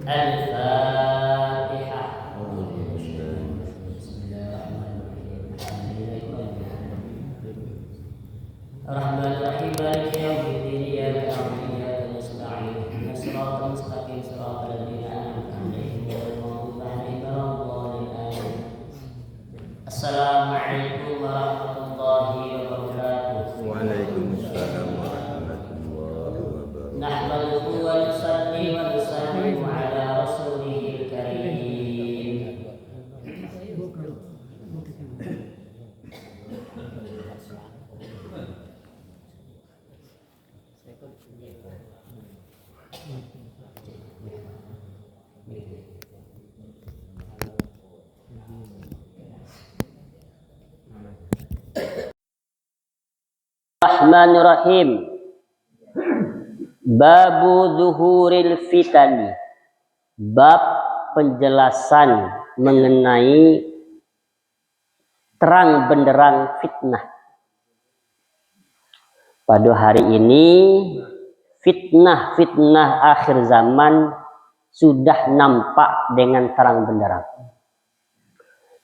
Al-Fatihah. Rahman-Rahim Maliki yaumiddin iyyaka na'budu wa iyyaka nasta'in ihdinas siratal mustaqim siratal ladzina an'amta 'alaihim ghairil maghdubi 'alaihim waladdallin. Assalamualaikum warahmatullahi wabarakatuh. Waalaikumsalam warahmatullahi wabarakatuh. Nahmaduhu wa nusalli wa nusallimu ala rasulihil karim. Rahmanirrahim. Babu zuhuril fitani. Bab penjelasan mengenai terang benderang fitnah. Pada hari ini fitnah akhir zaman sudah nampak dengan terang benderang.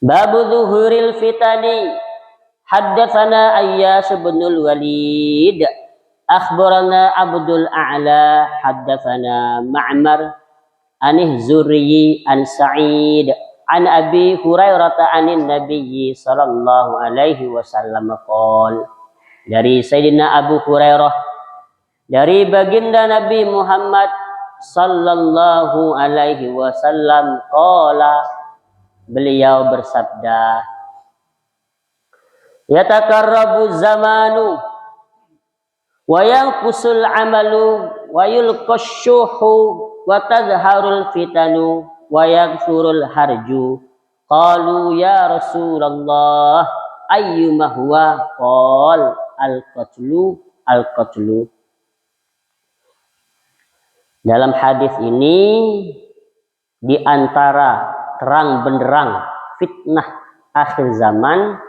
Babu zuhuril fitani. Haddatsana Ayyas bin Walid akhbarana Abdul A'la haddatsana Ma'mar anih Zurri an Sa'id an Abi Hurairah anin Nabi sallallahu alaihi wasallam qol. Dari Sayyidina Abu Hurairah, dari baginda Nabi Muhammad sallallahu alaihi wasallam qala, beliau bersabda, yatakarrabu zamanu wa yanqusul amalu wa yulqashuhu wa tadharul fitanu wa yaghfurul harju. Qalu ya Rasulullah ayyuma huwa? Qal al-qatlu. Dalam hadis ini di antara terang benderang fitnah akhir zaman,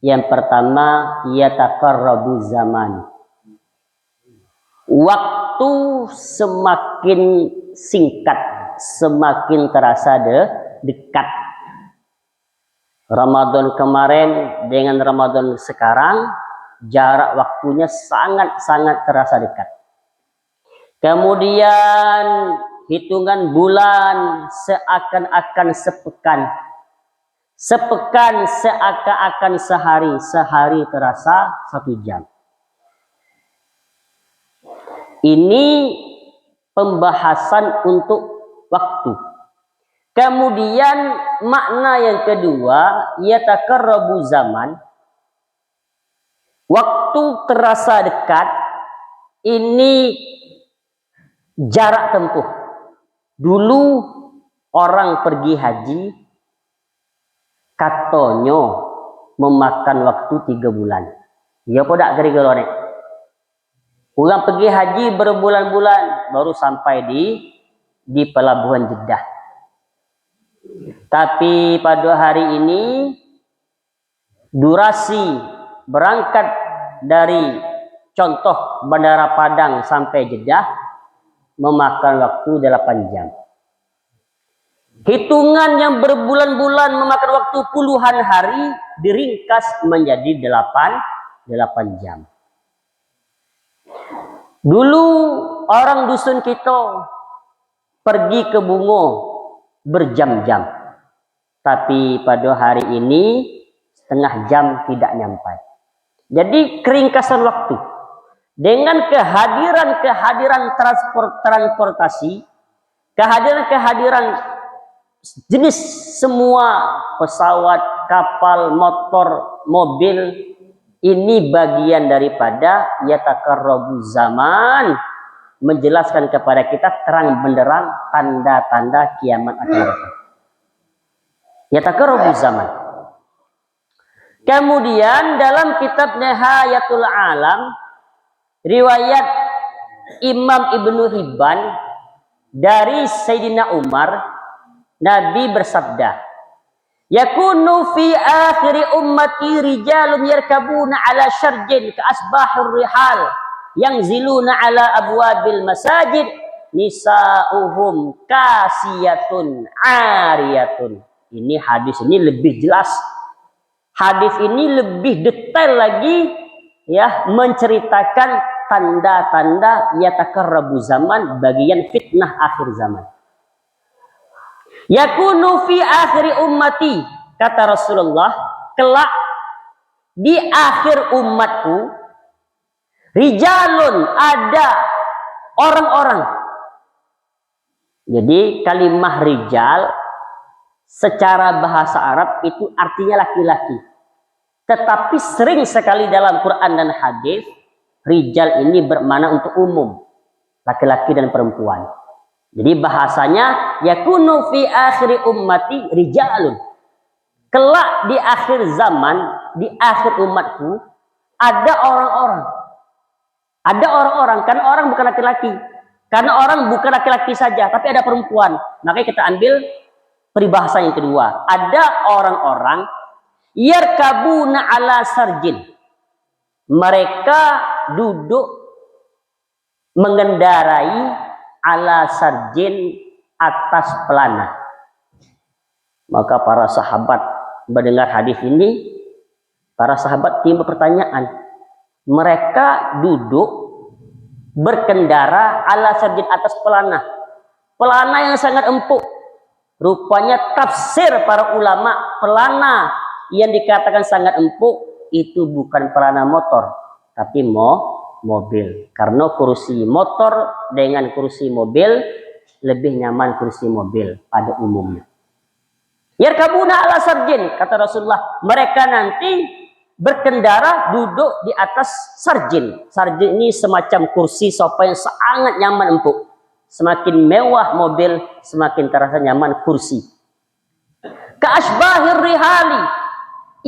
yang pertama, yatakarrabu zaman. Waktu semakin singkat, semakin terasa dekat. Ramadan kemarin dengan Ramadan sekarang, jarak waktunya sangat-sangat terasa dekat. Kemudian hitungan bulan seakan-akan sepekan. Sepekan seakan-akan sehari, sehari terasa 1 jam. Ini pembahasan untuk waktu. Kemudian makna yang kedua, yatakarrabu zaman. Waktu terasa dekat, ini jarak tempuh. Dulu orang pergi haji, katonyo memakan waktu 3 bulan. Ya podak kira-kira nek. Orang pergi haji berbulan-bulan baru sampai di pelabuhan Jeddah. Tapi pada hari ini durasi berangkat dari contoh Bandara Padang sampai Jeddah memakan waktu 8 jam. Hitungan yang berbulan-bulan memakan waktu puluhan hari diringkas menjadi 8 jam. Dulu orang dusun kita pergi ke Bungo berjam-jam. Tapi pada hari ini setengah jam tidak nyampai. Jadi keringkasan waktu. Dengan kehadiran transportasi, kehadiran jenis semua pesawat, kapal, motor, mobil, ini bagian daripada yatakarrabu zaman, menjelaskan kepada kita terang benderang tanda-tanda kiamat akan datang. Yatakarrabu zaman. Kemudian dalam kitab Nihayatul Alam riwayat Imam Ibnu Hibban dari Sayyidina Umar, Nabi bersabda, yakunu fi akhiri ummati rijalun yarkabuna ala syarjin ka asbahur rihal yanziluna ala abwabil masajid nisa'uhum kasiyatun ariyatun. Ini hadis ini lebih jelas. Hadis ini lebih detail lagi, ya, menceritakan tanda-tanda yatakarrabu zaman, bagian fitnah akhir zaman. Yakunu fi akhiri ummati, kata Rasulullah, kelak di akhir umatku, rijalun, ada orang-orang. Jadi kalimah rijal secara bahasa Arab itu artinya laki-laki. Tetapi sering sekali dalam Quran dan hadis rijal ini bermakna untuk umum, laki-laki dan perempuan. Jadi bahasanya yakunu fi akhiri ummati rijalun. Kelak di akhir zaman, di akhir umatku ada orang-orang. Ada orang-orang, karena orang bukan laki-laki. Karena orang bukan laki-laki saja, tapi ada perempuan. Makanya kita ambil peribahasa yang kedua. Ada orang-orang yarkabuna ala sarjin. Mereka duduk mengendarai ala sarjin, atas pelana. Maka para sahabat mendengar hadis ini, para sahabat timbul pertanyaan. Mereka duduk berkendara ala sarjin, atas pelana. Pelana yang sangat empuk. Rupanya tafsir para ulama, pelana yang dikatakan sangat empuk itu bukan pelana motor, tapi mobil. Karena kursi motor dengan kursi mobil lebih nyaman kursi mobil pada umumnya. Yarkabuna ala sarjin, kata Rasulullah, mereka nanti berkendara duduk di atas sarjin. Sarjin ini semacam kursi sofa yang sangat nyaman empuk. Semakin mewah mobil, semakin terasa nyaman kursi. Ka'asbahir rihali,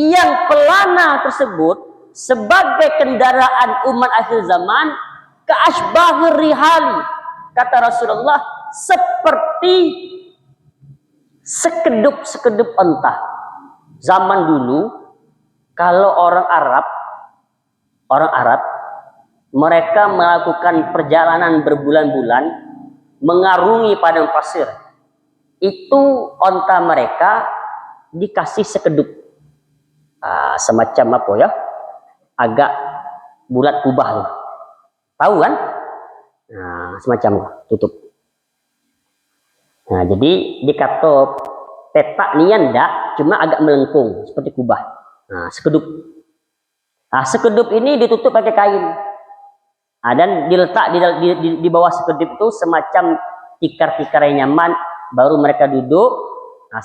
yang pelana tersebut sebagai kendaraan umat akhir zaman, ka'asbahir rihali, kata Rasulullah, seperti sekedup-sekedup onta. Zaman dulu, kalau orang Arab, mereka melakukan perjalanan berbulan-bulan, mengarungi padang pasir. Itu onta mereka dikasih sekedup. Semacam apa ya? Agak bulat kubah tuh. Tahu kan? Nah, semacam tutup. Nah, jadi dikata petak nian enggak, cuma agak melengkung seperti kubah. Nah, sekedup. Nah, sekedup ini ditutup pakai kain. Nah, dan diletak di bawah sekedup itu semacam tikar-tikar yang nyaman, baru mereka duduk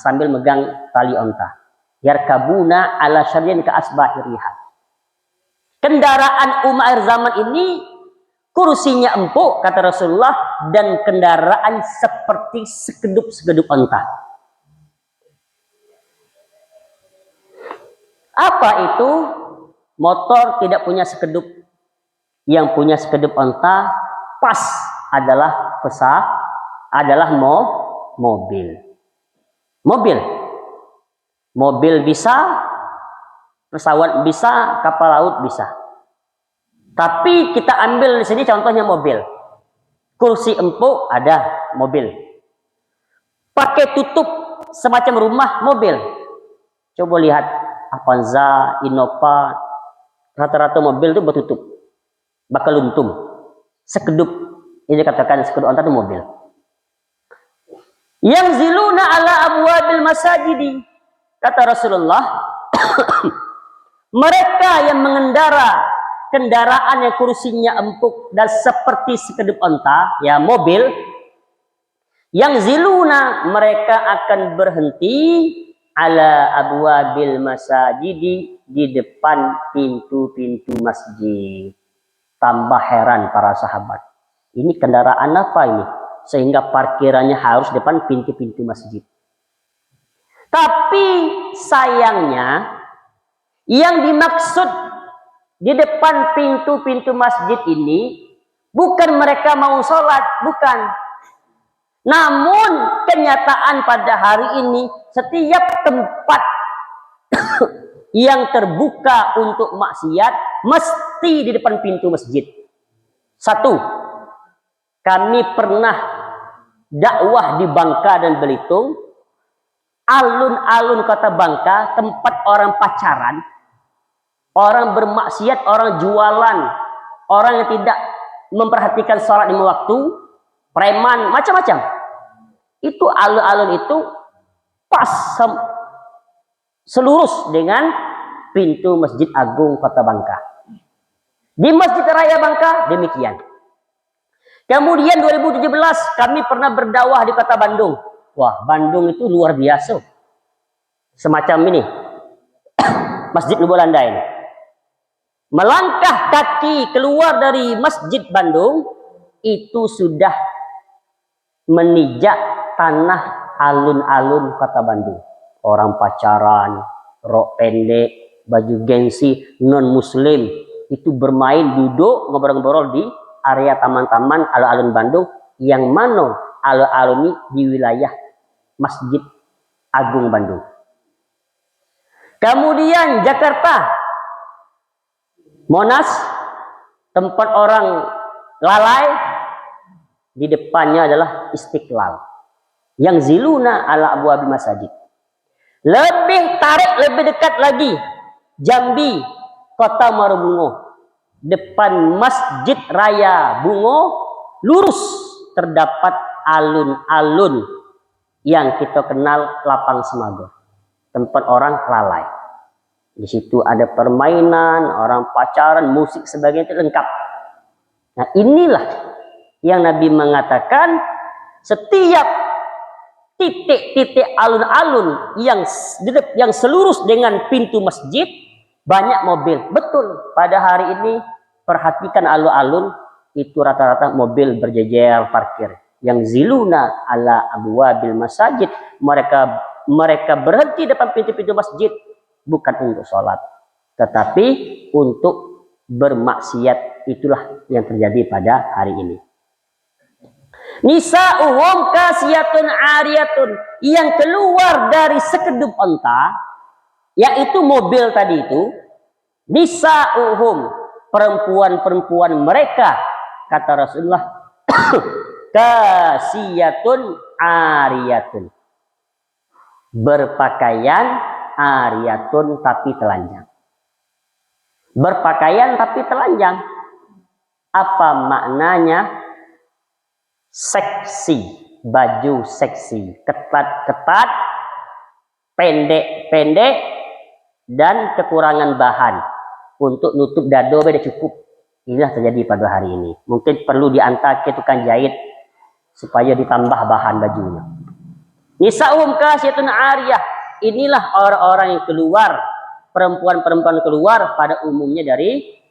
sambil megang tali onta. Yarkabuna ala syarjin ka asbahir rihal. Kendaraan umat akhir zaman ini kursinya empuk, kata Rasulullah, dan kendaraan seperti sekedup-sekedup onta. Apa itu? Motor tidak punya sekedup. Yang punya sekedup onta pas adalah mobil. Mobil bisa, pesawat bisa, kapal laut bisa. Tapi kita ambil di sini contohnya mobil. Kursi empuk ada mobil. Pakai tutup semacam rumah mobil. Coba lihat Avanza, Innova, rata-rata mobil itu bertutup. Bakal luntung. Sekedup, ini dikatakan sekedup onta itu mobil. Yang ziluna ala abwabil masajidi, kata Rasulullah, mereka yang mengendara kendaraan yang kursinya empuk dan seperti sekedup onta, ya mobil, yang ziluna, mereka akan berhenti ala abwabil masajidi, di depan pintu-pintu masjid. Tambah heran para sahabat. Ini kendaraan apa ini? Sehingga parkirannya harus depan pintu-pintu masjid. Tapi sayangnya yang dimaksud di depan pintu-pintu masjid ini bukan mereka mau sholat, bukan. Namun kenyataan pada hari ini setiap tempat yang terbuka untuk maksiat mesti di depan pintu masjid. Satu, kami pernah dakwah di Bangka dan Belitung, alun-alun kota Bangka, tempat orang pacaran, orang bermaksiat, orang jualan, orang yang tidak memperhatikan sholat lima waktu, preman, macam-macam. Itu alun-alun itu pas selurus dengan pintu Masjid Agung Kota Bangka. Di Masjid Raya Bangka demikian. Kemudian 2017 kami pernah berdakwah di Kota Bandung. Wah, Bandung itu luar biasa. Semacam ini. Masjid Lubulanda ini. Melangkah kaki keluar dari Masjid Bandung itu sudah menijak tanah alun-alun Kota Bandung. Orang pacaran, rok pendek, baju gengsi, non muslim itu bermain, duduk, ngobrol-ngobrol di area taman-taman alun-alun Bandung, yang mana alun-alun ini di wilayah Masjid Agung Bandung. Kemudian Jakarta, Monas, tempat orang lalai, di depannya adalah Istiqlal yang ziluna ala abwabil masajid. Lebih tarik, lebih dekat lagi, Jambi, Kota Marubungo, depan Masjid Raya Bungo, lurus terdapat alun-alun yang kita kenal Lapang Semagor, tempat orang lalai. Di situ ada permainan, orang pacaran, musik sebagainya, itu lengkap. Nah, inilah yang Nabi mengatakan setiap titik-titik alun-alun yang selurus dengan pintu masjid banyak mobil. Betul, pada hari ini perhatikan alun-alun itu rata-rata mobil berjejer parkir. Yang ziluna ala abwabil masajid, mereka berhenti depan pintu-pintu masjid bukan untuk sholat, tetapi untuk bermaksiat. Itulah yang terjadi pada hari ini. Nisa'uhum kasiyatun ariyatun, yang keluar dari sekedup onta, yaitu mobil tadi itu. Nisa'uhum, perempuan-perempuan mereka, kata Rasulullah, kasiyatun ariyatun, berpakaian ariyatun tapi telanjang. Berpakaian tapi telanjang, apa maknanya? Seksi, baju seksi, ketat-ketat, pendek-pendek, dan kekurangan bahan untuk nutup dado beda cukup. Inilah terjadi pada hari ini. Mungkin perlu diantar ke tukang jahit supaya ditambah bahan bajunya. Nisa'um kasiyatun ariyah, inilah orang-orang yang keluar, perempuan-perempuan keluar pada umumnya dari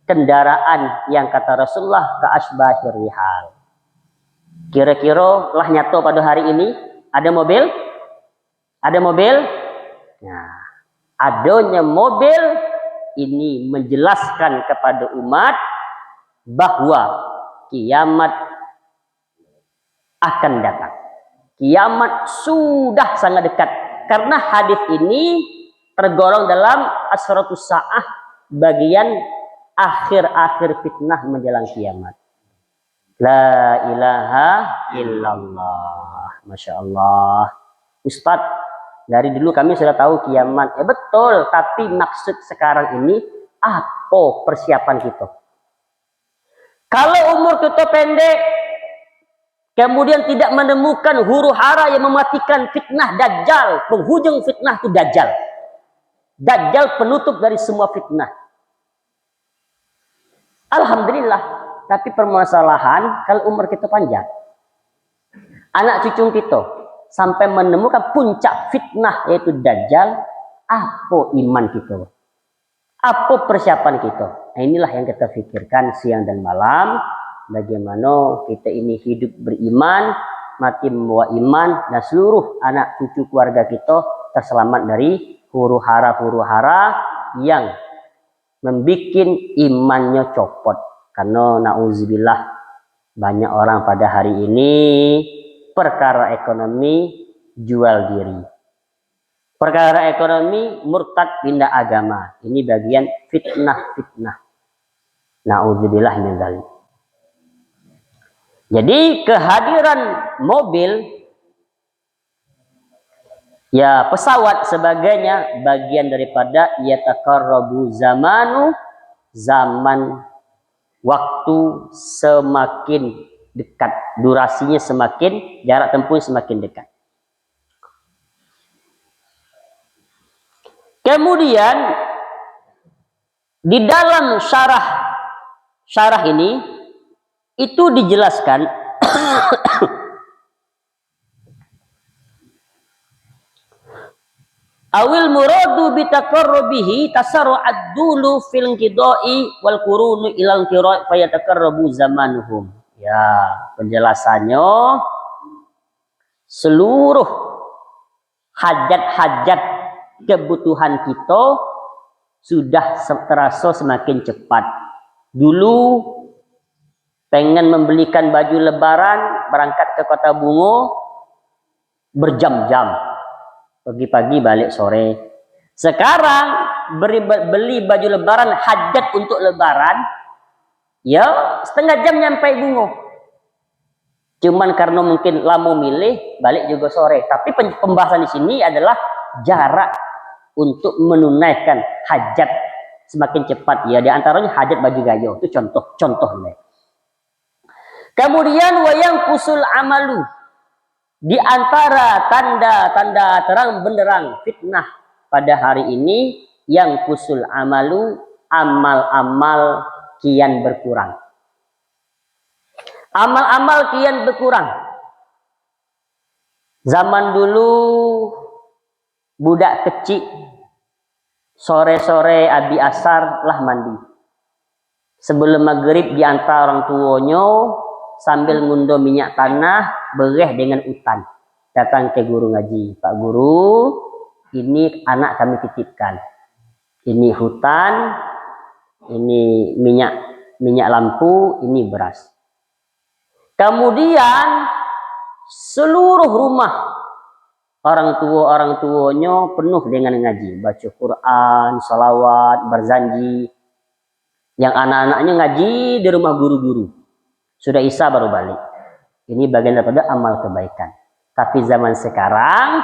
kendaraan yang kata Rasulullah ka asbahir rihal. Kira-kira lah nyata pada hari ini ada mobil? Ada mobil? Nah, adanya mobil ini menjelaskan kepada umat bahwa kiamat akan datang. Kiamat sudah sangat dekat. Karena hadis ini tergolong dalam asratus sa'ah, bagian akhir-akhir fitnah menjelang kiamat. La ilaha illallah. Masya Allah. Ustadz, dari dulu kami sudah tahu kiamat. Betul, tapi maksud sekarang ini apa persiapan kita? Kalau umur kita pendek, kemudian tidak menemukan huru hara yang mematikan fitnah Dajjal. Penghujung fitnah itu Dajjal. Dajjal penutup dari semua fitnah. Alhamdulillah. Tapi permasalahan kalau umur kita panjang, anak cucu kita sampai menemukan puncak fitnah yaitu Dajjal, apa iman kita? Apa persiapan kita? Nah, inilah yang kita pikirkan siang dan malam. Bagaimana kita ini hidup beriman, mati membawa iman, dan seluruh anak cucu keluarga kita terselamat dari huru hara yang membikin imannya copot. Karena na'udzubillah banyak orang pada hari ini perkara ekonomi jual diri. Perkara ekonomi murtad pindah agama. Ini bagian fitnah-fitnah. Na'udzubillah min dzalik. Jadi kehadiran mobil, ya pesawat sebagainya bagian daripada yataqarrabu zamanu, zaman waktu semakin dekat, durasinya semakin, jarak tempuh semakin dekat. Kemudian di dalam syarah ini itu dijelaskan awil muradu bitaqarrubihi tasarru'ad dulu fil qidai wal qurunu ilal qira'i fayataqarrabu zamanuhum. Ya, penjelasannya seluruh hajat-hajat kebutuhan kita sudah terasa semakin cepat. Dulu pengen membelikan baju lebaran, berangkat ke Kota Bungo berjam-jam, pagi-pagi balik sore. Sekarang beli baju lebaran, hajat untuk lebaran, ya setengah jam nyampe Bungo. Cuman karena mungkin lama milih, balik juga sore. Tapi pembahasan di sini adalah jarak untuk menunaikan hajat semakin cepat. Ya, di antaranya hajat baju gayo, itu contohnya. Kemudian wayang kusul amalu, di antara tanda-tanda terang benderang fitnah pada hari ini yang kusul amalu, amal-amal kian berkurang. Amal-amal kian berkurang. Zaman dulu budak kecil sore-sore abi asar lah mandi. Sebelum maghrib diantar orang tuanya sambil ngundo minyak tanah, bereh dengan utan. Datang ke guru ngaji, Pak Guru, ini anak kami titipkan. Ini hutan, ini minyak lampu, ini beras. Kemudian seluruh rumah orang tuanya penuh dengan ngaji, baca Quran, salawat, berzanji. Yang anak-anaknya ngaji di rumah guru-guru. Sudah isya baru balik. Ini bagian daripada amal kebaikan. Tapi zaman sekarang,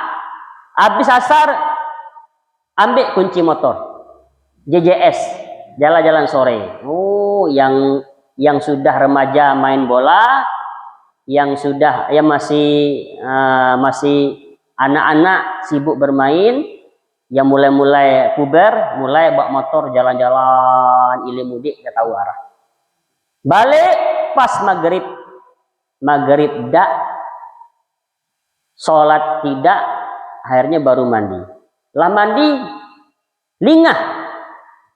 habis asar, ambil kunci motor, JJS, jalan-jalan sore. Oh, yang sudah remaja main bola, yang masih anak-anak sibuk bermain, yang mulai puber, mulai bawa motor jalan-jalan, ilir mudik, gak tahu arah. Balik pas maghrib dak, sholat tidak, akhirnya baru mandi. Lah mandi, lingah,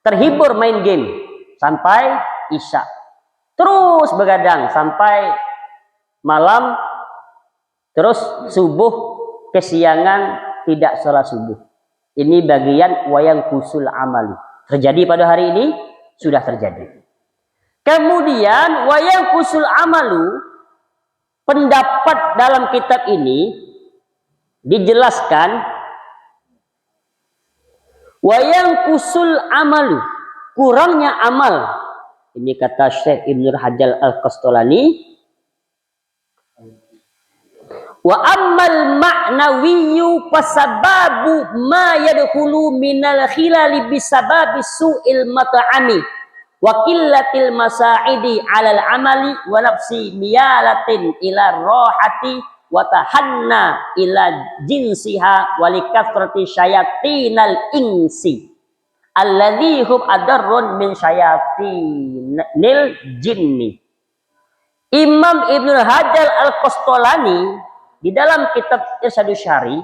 terhibur main game sampai isya. Terus begadang sampai malam, terus subuh kesiangan tidak sholat subuh. Ini bagian wayang kusul amali. Terjadi pada hari ini, sudah terjadi. Kemudian wayang kusul amalu, pendapat dalam kitab ini dijelaskan wayang kusul amalu, kurangnya amal. Ini kata Syekh Ibnu Hajar Al-Qastolani. Wa ammal ma'nawiyyu fasababu ma yadkhulu minal khilali bisababi su'il mat'ami wa qillatil masa'idi 'alal amali wa nafsi miyalatin ila rahati wa tahanna ila jinsiha wa likathrati syayatinal insi alladzi hum adarrun min syayatinil jinni. Imam Ibnu Hajar Al-Qastolani di dalam kitab Irsyadus Syari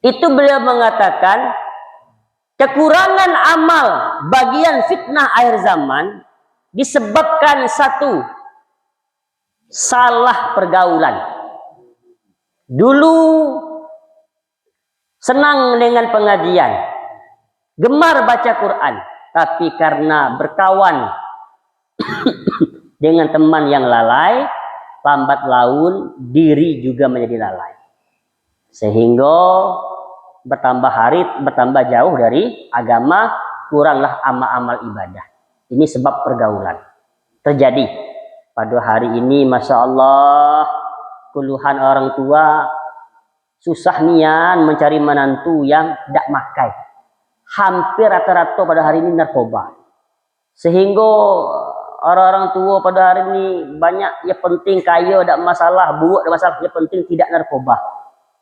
itu beliau mengatakan kekurangan amal bagian fitnah akhir zaman disebabkan satu, salah pergaulan. Dulu senang dengan pengajian, gemar baca Quran, tapi karena berkawan dengan teman yang lalai, lambat laun diri juga menjadi lalai. Sehingga bertambah hari, bertambah jauh dari agama, kuranglah amal-amal ibadah. Ini sebab pergaulan. Terjadi pada hari ini, Masya Allah, puluhan orang tua susah nian mencari menantu yang tidak makai. Hampir rata-rata pada hari ini narkoba. Sehingga orang-orang tua pada hari ini banyak ya penting kaya tidak masalah, buruk tidak masalah, yang penting tidak narkoba.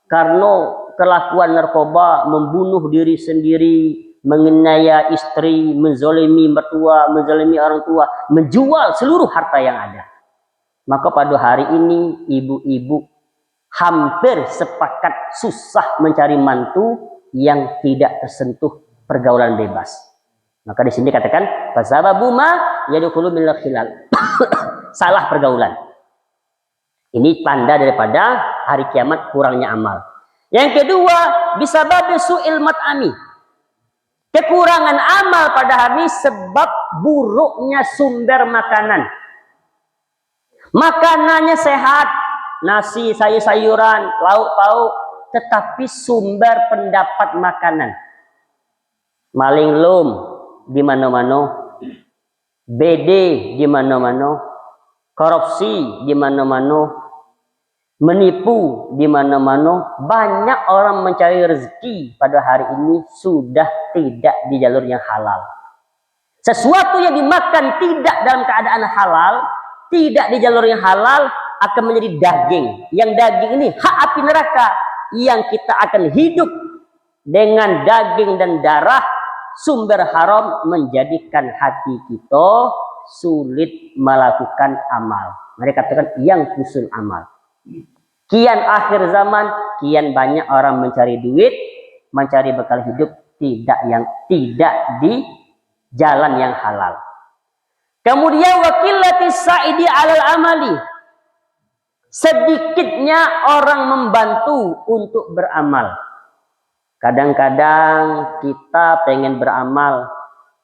Karena kelakuan narkoba membunuh diri sendiri, menganiaya istri, menzalimi mertua, menzalimi orang tua, menjual seluruh harta yang ada. Maka pada hari ini ibu-ibu hampir sepakat susah mencari mantu yang tidak tersentuh pergaulan bebas. Maka di sini katakan fasababu ma yadkhulu minal khilal. Salah pergaulan. Ini tanda daripada hari kiamat kurangnya amal. Yang kedua, bisa babi su'il mat'ami. Kekurangan amal pada hari sebab buruknya sumber makanan. Makanannya sehat, nasi, sayur-sayuran, lauk pauk, tetapi sumber pendapat makanan. Maling lum di mana-mana, BD di mana-mana, korupsi di mana-mana, menipu di mana-mana. Banyak orang mencari rezeki pada hari ini sudah tidak di jalur yang halal. Sesuatu yang dimakan tidak dalam keadaan halal, tidak di jalur yang halal, akan menjadi daging. Yang daging ini hak api neraka, yang kita akan hidup dengan daging dan darah sumber haram, menjadikan hati kita sulit melakukan amal. Mereka katakan yang kusul amal. Kian akhir zaman, kian banyak orang mencari duit, mencari bekal hidup tidak di jalan yang halal. Kemudian wakilati sa'idi alal amali. Sedikitnya orang membantu untuk beramal. Kadang-kadang kita pengen beramal,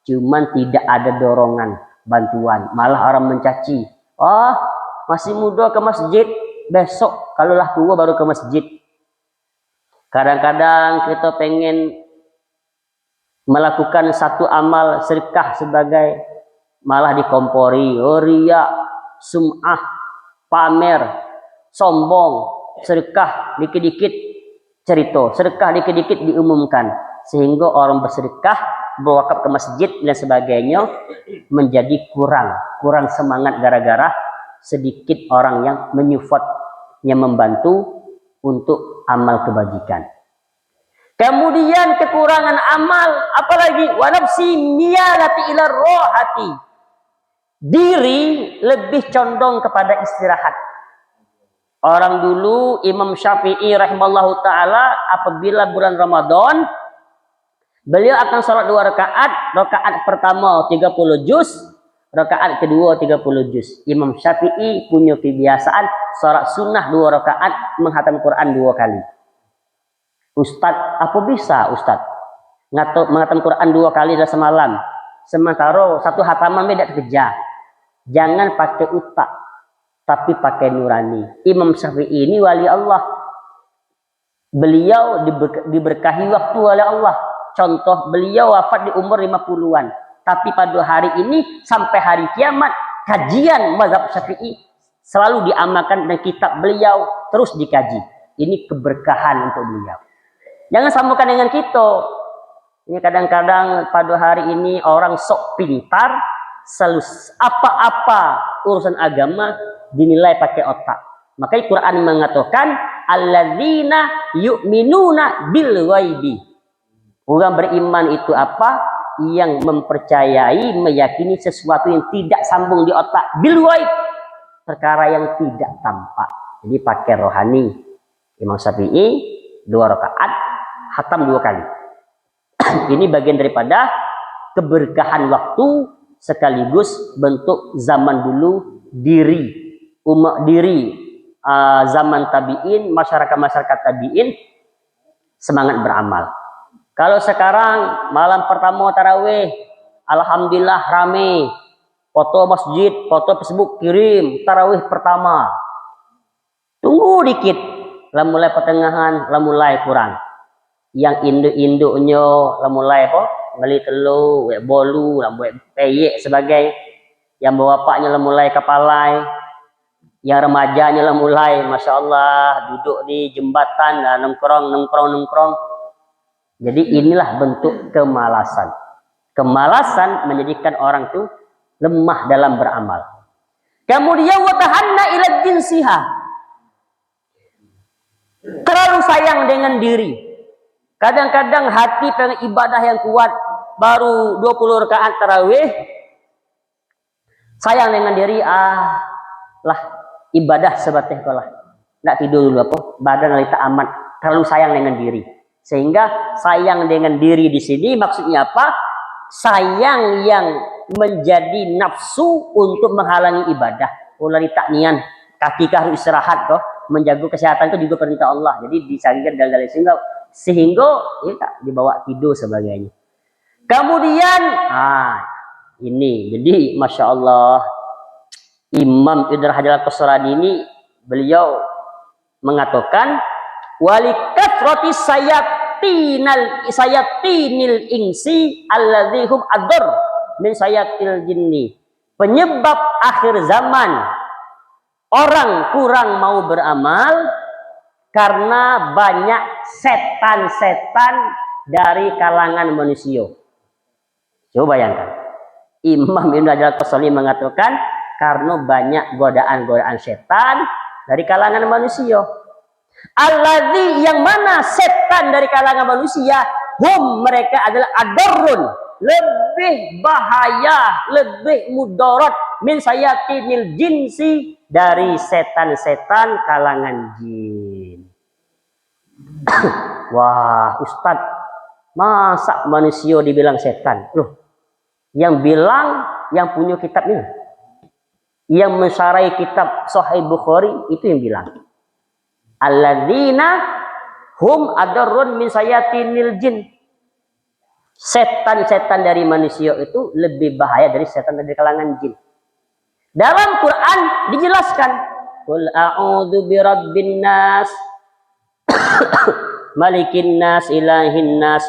cuman tidak ada dorongan bantuan. Malah orang mencaci. Oh, masih muda ke masjid, besok kalaulah tua baru ke masjid. Kadang-kadang kita pengen melakukan satu amal sedekah sebagai, malah dikompori. Oh, riya, sum'ah, pamer, sombong, sedekah dikit-dikit cerita, sedekah dikit-dikit diumumkan, sehingga orang bersedekah, berwakaf ke masjid dan sebagainya menjadi kurang semangat gara-gara sedikit orang yang menyupport, yang membantu untuk amal kebajikan. Kemudian kekurangan amal, apalagi wa nafsi miyalati ila rohati. Diri lebih condong kepada istirahat. Orang dulu Imam Syafi'i rahimallahu ta'ala apabila bulan Ramadan, beliau akan sholat 2 rakaat. Rakaat pertama 30 juz, rakaat kedua 30 juz. Imam Syafi'i punya kebiasaan sholat sunnah 2 rakaat, menghatam Quran 2 kali. Ustadz, apa bisa Ustadz menghatam Quran 2 kali dalam semalam, sementara satu hataman beda kerja? Jangan pakai utak, tapi pakai nurani. Imam Syafi'i ini wali Allah. Beliau diberkahi waktu oleh Allah. Contoh, beliau wafat di umur 50-an. Tapi pada hari ini sampai hari kiamat, kajian mazhab Syafi'i selalu diamalkan dan kitab beliau terus dikaji. Ini keberkahan untuk beliau. Jangan samakan dengan kita. Ini kadang-kadang pada hari ini orang sok pintar, selalu apa-apa urusan agama dinilai pakai otak. Makanya Quran mengatakan alladzina yu'minuna bil ghaibi. Orang beriman itu apa? Yang mempercayai, meyakini sesuatu yang tidak sambung di otak, bil ghaib, perkara yang tidak tampak. Jadi pakai rohani. Imam Syafi'i 2 rakaat, khatam 2 kali. Ini bagian daripada keberkahan waktu, sekaligus bentuk zaman dulu umat zaman tabi'in, masyarakat tabi'in semangat beramal. Kalau sekarang malam pertama tarawih Alhamdulillah rame. Foto masjid, foto Facebook kirim. Tarawih pertama. Tunggu dikit. Lah mulai pertengahan, lah mulai kurang. Yang induk-induknya lah mulai apa? Beli telur, buat bolu, lah buat peyek sebagai. Yang bapaknya lah mulai kapalai. Yang remajanya lah mulai, masya Allah, duduk di jembatan, lah nongkrong. Jadi inilah bentuk kemalasan. Kemalasan menjadikan orang itu lemah dalam beramal. Kemudian watahanna ila jinsiha. Terlalu sayang dengan diri. Kadang-kadang hati pengen ibadah yang kuat, baru 20 rakaat tarawih, sayang dengan diri, lah ibadah sebatas kalah. Nggak tidur dulu apa? Badan lita amat. Terlalu sayang dengan diri. Sehingga sayang dengan diri di sini maksudnya apa? Sayang yang menjadi nafsu untuk menghalangi ibadah. Ulari taknian, kaki harus istirahat toh, menjaga kesehatan itu juga perintah Allah. Jadi disangkan dalam sehingga ya, tak dibawa tidur sebagainya. Kemudian ini jadi masya Allah Imam Ibnu Hajar Al-Qasrani ini beliau mengatakan walikat roti sayatinil insi alladzihum ador min sayatil jinni. Penyebab akhir zaman orang kurang mau beramal karena banyak setan-setan dari kalangan manusia. Coba bayangkan. Imam Ibnu Hajar Al-Qasrani mengatakan karena banyak godaan-godaan setan dari kalangan manusia. Alladzi yang mana setan dari kalangan manusia, mereka adalah adarrun, lebih bahaya, lebih mudarat min sayatinil jinsi dari setan-setan kalangan jin. Wah, Ustaz, masa manusia dibilang setan? Loh, yang bilang yang punya kitab ini, yang mensyarahi kitab Sahih Bukhari itu yang bilang. Alladzina hum adarrun min sayatinil jin. Setan-setan dari manusia itu lebih bahaya dari setan dari kalangan jin. Dalam Quran dijelaskan, qul a'udzu birabbin nas malikin nas ilahin nas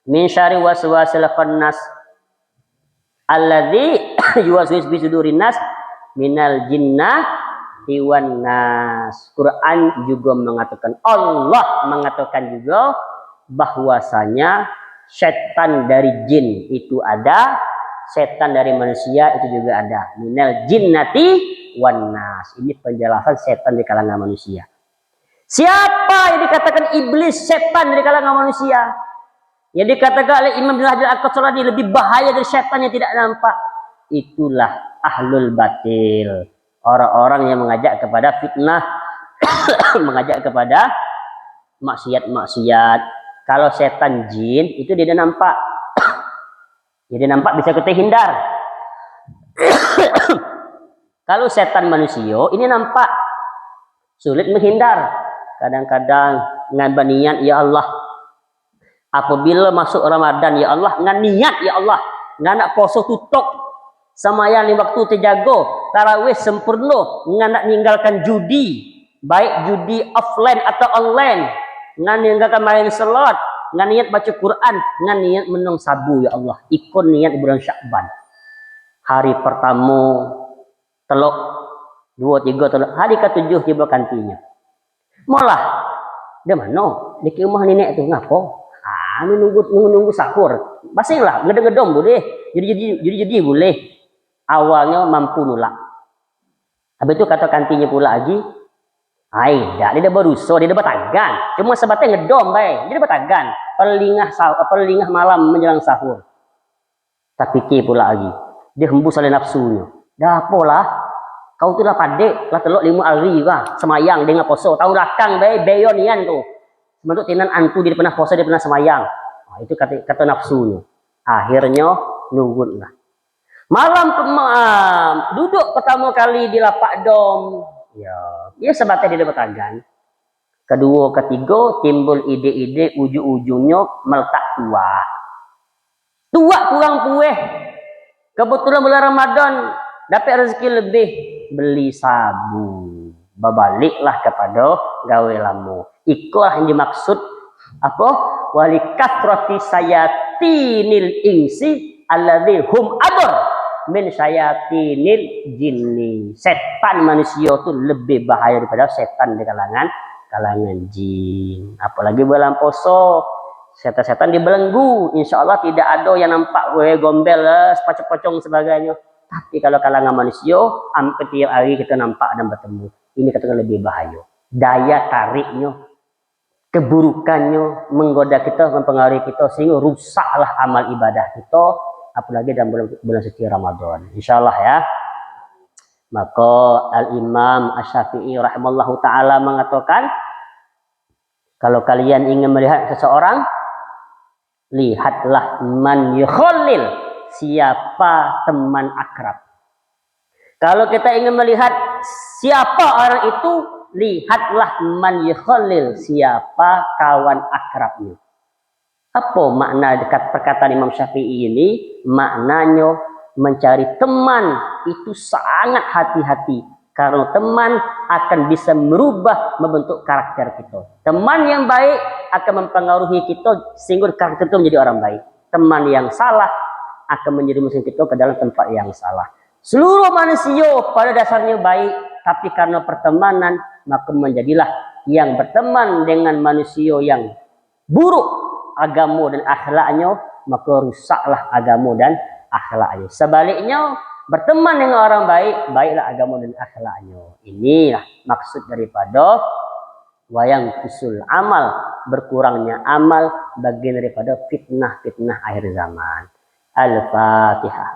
min syarri waswasil khannas alladzi yuwaswisu fi sudurin nas minal jinnati wan nas. Quran juga mengatakan, Allah mengatakan juga bahwasanya setan dari jin itu ada, setan dari manusia itu juga ada. Minal jinnati wan nas. Ini penjelasan setan di kalangan manusia. Siapa yang dikatakan iblis, setan dari kalangan manusia? Yang dikatakan oleh Imam Ibnu Hajar Al-Qasrani lebih bahaya dari setan yang tidak nampak. Itulah ahlul batil. Orang-orang yang mengajak kepada fitnah, mengajak kepada maksiat-maksiat. Kalau setan jin itu dia nampak. Jadi nampak bisa kita hindar. Kalau setan manusia ini nampak, sulit menghindar. Kadang-kadang dengan niat, ya Allah, apabila masuk Ramadan, ya Allah, dengan niat, ya Allah, nak poso tutup, semayang di waktu terjaga, tarawih sempurna, nak meninggalkan judi, baik judi offline atau online, dengan meninggalkan main salat, dengan niat baca Quran, dengan niat menang sabu, ya Allah, ikut niat bulan Syakban. Hari pertama teluk, 2, 3 teluk, hari ke-7 tiba kantinya. Malah, dia mana? Di rumah nenek tu ngapo? Nunggu sahur. Basinglah, ngedeng-ngedong boleh. Jadi boleh. Awalnya mampu nolak. Habis itu kata kantinya pula lagi, dah dia dah berusaha, dia dah batagan. Cuma sebatnya ngedom baik. Dia dah batagan. Perlingah malam menjelang sahur. Tak fikir pula lagi. Dia hembus oleh nafsunya. Dah apalah. Kau tu lah padek, lah telok 5 hari lah, semayang dengan poso. Tahun belakang beyon nian tu. Sebentuk tinan antu dia pernah poso, dia pernah semayang. Itu kata nafsunya. Akhirnya nunggu lah. Malam duduk pertama kali di lapak dom. Ya sebatnya dia bertagan. Kedua, ketiga timbul ide-ide ujung-ujungnya meletak tua. tua kurang pueh, kebetulan bulan Ramadan dapat rezeki lebih, beli sabu, babaliklah kepada gawe lamu. Ikulah yang dimaksud apa? Wali kathrati sayatinil insi alladzi hum ador min sayatinil jinni. Setan manusia itu lebih bahaya daripada setan di kalangan jin. Apalagi bulan poso, setan-setan dibelenggu. Insya Allah tidak ada yang nampak gombel, sepacong-pacong sebagainya. Tapi kalau kalangan manusia, hampir tiap hari kita nampak dan bertemu. Ini katakan lebih bahaya. Daya tariknya, keburukannya menggoda kita, mempengaruhi kita, sehingga rusaklah amal ibadah kita, apalagi dalam bulan suci Ramadan. Insya Allah ya. Maka Al-Imam Asy-Syafi'i rahimallahu ta'ala mengatakan, kalau kalian ingin melihat seseorang, lihatlah man yukhalil, siapa teman akrab. Kalau kita ingin melihat siapa orang itu, lihatlah man yukhalil, siapa kawan akrabnya. Apa makna dekat perkataan Imam Syafi'i ini? Maknanya mencari teman itu sangat hati-hati, karena teman akan bisa merubah, membentuk karakter kita. Teman yang baik akan mempengaruhi kita sehingga karakter itu menjadi orang baik. Teman yang salah akan menjerumuskan kita ke dalam tempat yang salah. Seluruh manusia pada dasarnya baik, tapi karena pertemanan maka menjadilah yang berteman dengan manusia yang buruk agama dan akhlaknya, maka rusaklah agama dan akhlaknya. Sebaliknya, berteman dengan orang baik, baiklah agama dan akhlaknya. Inilah maksud daripada wayang kusul amal, berkurangnya amal, bagian daripada fitnah-fitnah akhir zaman. Al-Fatihah.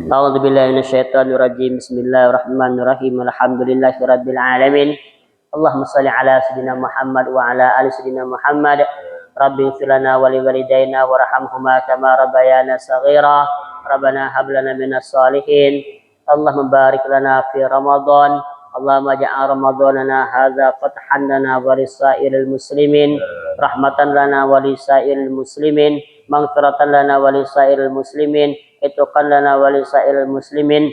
A'udzu billahi minasyaitonir rajim. Bismillahirrahmanirrahim. Alhamdulillahirabbil alamin. Allahumma shalli ala sayyidina Muhammad wa ala ali sayyidina Muhammad. Rabbi ighfir lana wa li walidayna warhamhuma kama rabbayana shaghira. Rabbana hab lana minas shalihin. Allahumma barik lana fi Ramadan. Allahumma ja'al Ramadanana hadza fathan lana wa lisairil muslimin, rahmatan lana wa lisairil muslimin, maghfiratan lana wa lisairil muslimin, ituqan lana wa lisairil muslimin,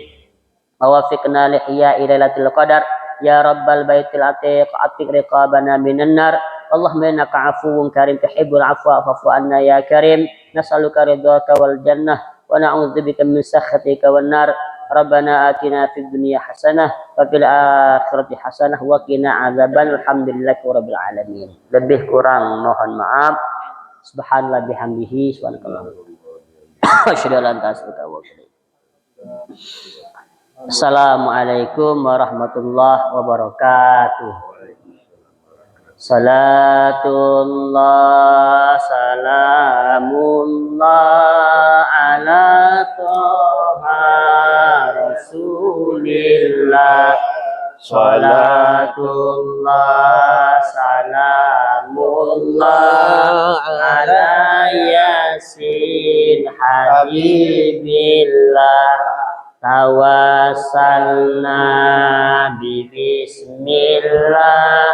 wafiqna lihiya ilailatul qadar ya rabbal baitil atiq, atiq riqabana minan nar. Allahumma innaka afuwun karim tuhibbul afwa fa'fu anna ya karim. Nas'aluka ridhaka wal jannah wa na'udzubika min sakhatika wan nar. Rabbana atina fid dunya hasanah wa fil akhirati hasanah wa qina adzaban. Alhamdulillahi rabbil alamin. Lebih kurang mohon maaf. Subhanallah bihamdihi subhanakallah. Asyhadu an la ilaha illa anta. Assalamualaikum warahmatullahi wabarakatuh. Salatullah salamullah ala toha rasulillah. Salatullah salamullah ala yasin habibillah. Tawassalna bismillah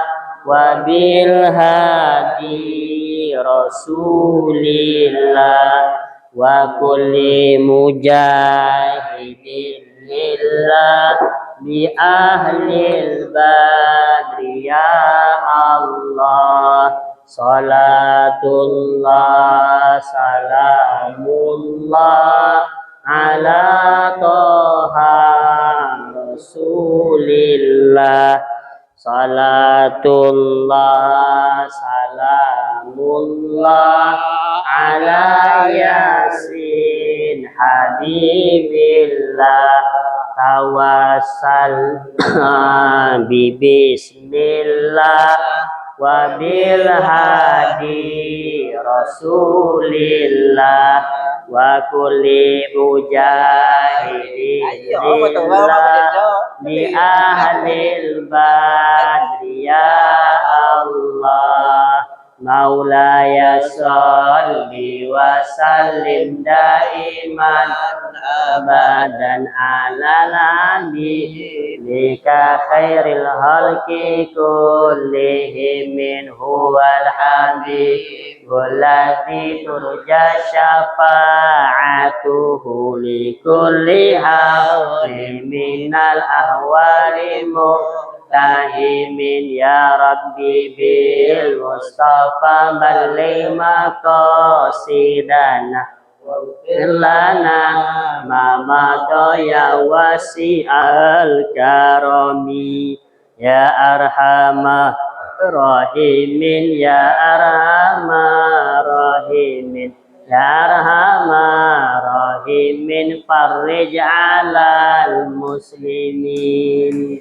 wa bil hadi rasulillah wa kulli mujahidin lillah bi ahlil badri ya Allah. Salatullah salamullah ala toha rasulillah. Salatullah salamullah ala yasin habibillah. Tawassal bismillah wa bil hadi rasulillah wa kulli mujahidin lillah bi ahlil badri ya Allah. Maulaya salli wa sallim daiman abadan ala nabi lika khairil halki kullihim min huwal habib walladhi turja syafa'atuhu likulli hawli minal ahwali tahimin ya Rabbi bil Mustafa balli maqasidana lana mama ya wasi al karami ya arhamah rahimin ya arhamah rahimin ya arhamah rahimin farrij alal muslimin.